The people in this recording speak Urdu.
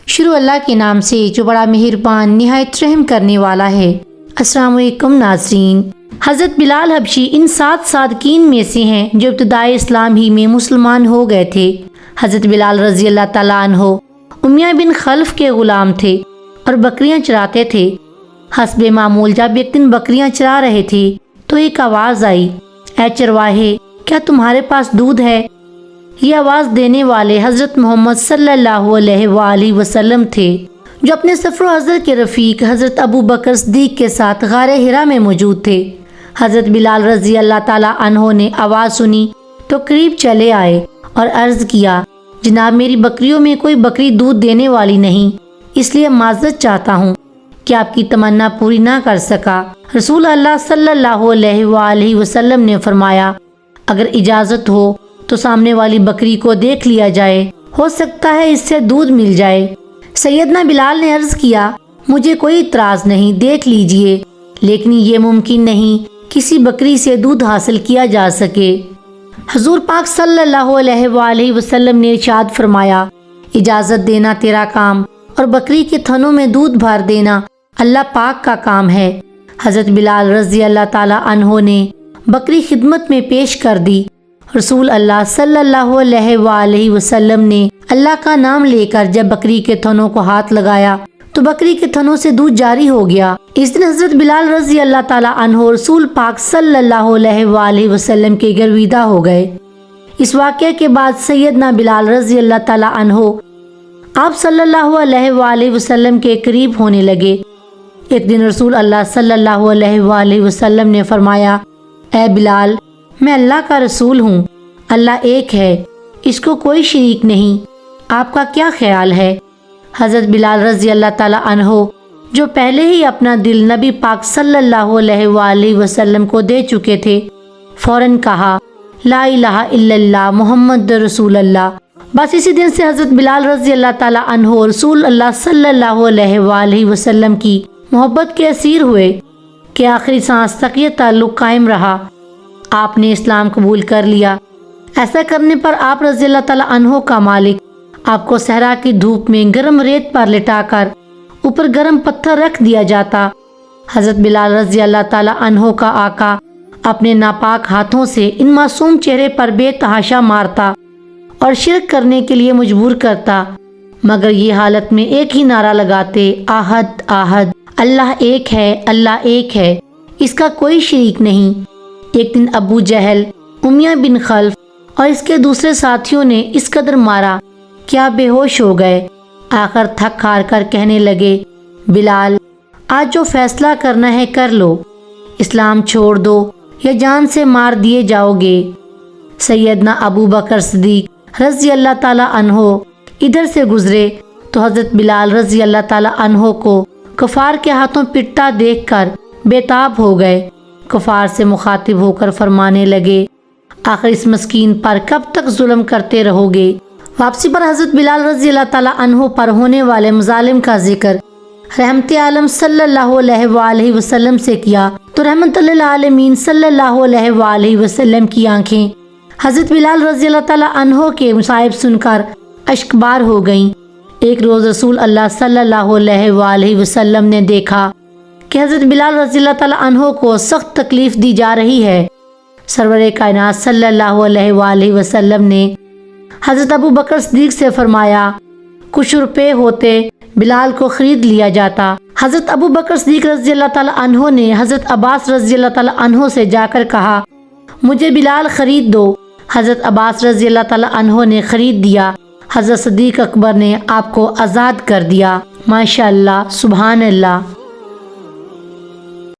شروع اللہ کے نام سے جو بڑا مہربان نہایت رحم کرنے والا ہے۔ السلام علیکم ناظرین، حضرت بلال حبشی ان 7 صادقین میں سے ہیں جو ابتدائی اسلام ہی میں مسلمان ہو گئے تھے۔ حضرت بلال رضی اللہ تعالیٰ عنہ امیہ بن خلف کے غلام تھے اور بکریاں چراتے تھے۔ حسب معمول جب ایک دن بکریاں چرا رہے تھے تو ایک آواز آئی، اے چرواہے کیا تمہارے پاس دودھ ہے؟ یہ آواز دینے والے حضرت محمد صلی اللہ علیہ وآلہ وسلم تھے، جو اپنے سفر و حضر کے رفیق حضرت ابو بکر صدیق کے ساتھ غار حرا میں موجود تھے۔ حضرت بلال رضی اللہ تعالیٰ عنہ نے آواز سنی تو قریب چلے آئے اور عرض کیا، جناب میری بکریوں میں کوئی بکری دودھ دینے والی نہیں، اس لیے معذرت چاہتا ہوں کہ آپ کی تمنا پوری نہ کر سکا۔ رسول اللہ صلی اللہ علیہ وآلہ وسلم نے فرمایا، اگر اجازت ہو تو سامنے والی بکری کو دیکھ لیا جائے، ہو سکتا ہے اس سے دودھ مل جائے۔ سیدنا بلال نے عرض کیا، مجھے کوئی اعتراض نہیں، دیکھ لیجئے، لیکن یہ ممکن نہیں کسی بکری سے دودھ حاصل کیا جا سکے۔ حضور پاک صلی اللہ علیہ وآلہ وسلم نے ارشاد فرمایا، اجازت دینا تیرا کام اور بکری کے تھنوں میں دودھ بھر دینا اللہ پاک کا کام ہے۔ حضرت بلال رضی اللہ تعالیٰ عنہ نے بکری خدمت میں پیش کر دی۔ رسول اللہ صلی اللہ علیہ وآلہ وسلم نے اللہ کا نام لے کر جب بکری کے تھنوں کو ہاتھ لگایا تو بکری کے تھنوں سے دودھ جاری ہو گیا۔ اس دن حضرت بلال رضی اللہ تعالیٰ عنہ رسول پاک صلی اللہ علیہ وآلہ وسلم کے گرویدہ ہو گئے۔ اس واقعے کے بعد سیدنا بلال رضی اللہ تعالیٰ عنہ آپ صلی اللہ علیہ وآلہ وسلم کے قریب ہونے لگے۔ ایک دن رسول اللہ صلی اللہ علیہ وآلہ وسلم نے فرمایا، اے بلال، میں اللہ کا رسول ہوں، اللہ ایک ہے، اس کو کوئی شریک نہیں، آپ کا کیا خیال ہے؟ حضرت بلال رضی اللہ تعالیٰ عنہ جو پہلے ہی اپنا دل نبی پاک صلی اللہ علیہ وآلہ وسلم کو دے چکے تھے، فوراً کہا، لا الہ الا اللہ محمد رسول اللہ۔ بس اسی دن سے حضرت بلال رضی اللہ تعالیٰ عنہ رسول اللہ صلی اللہ علیہ وآلہ وسلم کی محبت کے اسیر ہوئے کہ آخری سانس تک یہ تعلق قائم رہا۔ آپ نے اسلام قبول کر لیا۔ ایسا کرنے پر آپ رضی اللہ تعالیٰ عنہ کا مالک آپ کو صحرا کی دھوپ میں گرم ریت پر لٹا کر اوپر گرم پتھر رکھ دیا جاتا۔ حضرت بلال رضی اللہ تعالیٰ عنہ کا آقا اپنے ناپاک ہاتھوں سے ان معصوم چہرے پر بے تحاشا مارتا اور شرک کرنے کے لیے مجبور کرتا، مگر یہ حالت میں ایک ہی نعرہ لگاتے، آہد آہد، اللہ ایک ہے، اللہ ایک ہے، اس کا کوئی شریک نہیں۔ ایک دن ابو جہل، امیہ بن خلف اور اس کے دوسرے ساتھیوں نے اس قدر مارا کیا بے ہوش ہو گئے۔ آخر تھک ہار کر کہنے لگے، بلال آج جو فیصلہ کرنا ہے کر لو، اسلام چھوڑ دو یا جان سے مار دیے جاؤ گے۔ سیدنا ابو بکر صدیق رضی اللہ تعالیٰ عنہ ادھر سے گزرے تو حضرت بلال رضی اللہ تعالیٰ عنہ کو کفار کے ہاتھوں پٹتا دیکھ کر بے تاب ہو گئے۔ کفار سے مخاطب ہو کر فرمانے لگے، آخر اس مسکین پر کب تک ظلم کرتے رہو گے؟ واپسی پر حضرت بلال رضی اللہ تعالیٰ عنہ پر ہونے والے مظالم کا ذکر رحمت عالم صلی اللہ علیہ وآلہ وسلم سے کیا تو رحمت للعالمین صلی اللہ علیہ وآلہ وسلم کی آنکھیں حضرت بلال رضی اللہ تعالیٰ عنہ کے مصائب سن کر اشکبار ہو گئیں۔ ایک روز رسول اللہ صلی اللہ علیہ وآلہ وسلم نے دیکھا کہ حضرت بلال رضی اللہ تعالیٰ عنہ کو سخت تکلیف دی جا رہی ہے۔ سرور کائنات صلی اللہ علیہ وآلہ وسلم نے حضرت ابو بکر صدیق سے فرمایا، کچھ روپے ہوتے بلال کو خرید لیا جاتا۔ حضرت ابو بکر صدیق رضی اللہ تعالیٰ عنہ نے حضرت عباس رضی اللہ تعالیٰ عنہ سے جا کر کہا، مجھے بلال خرید دو۔ حضرت عباس رضی اللہ تعالیٰ عنہ نے خرید دیا۔ حضرت صدیق اکبر نے آپ کو آزاد کر دیا۔ ماشاء اللہ، سبحان اللہ۔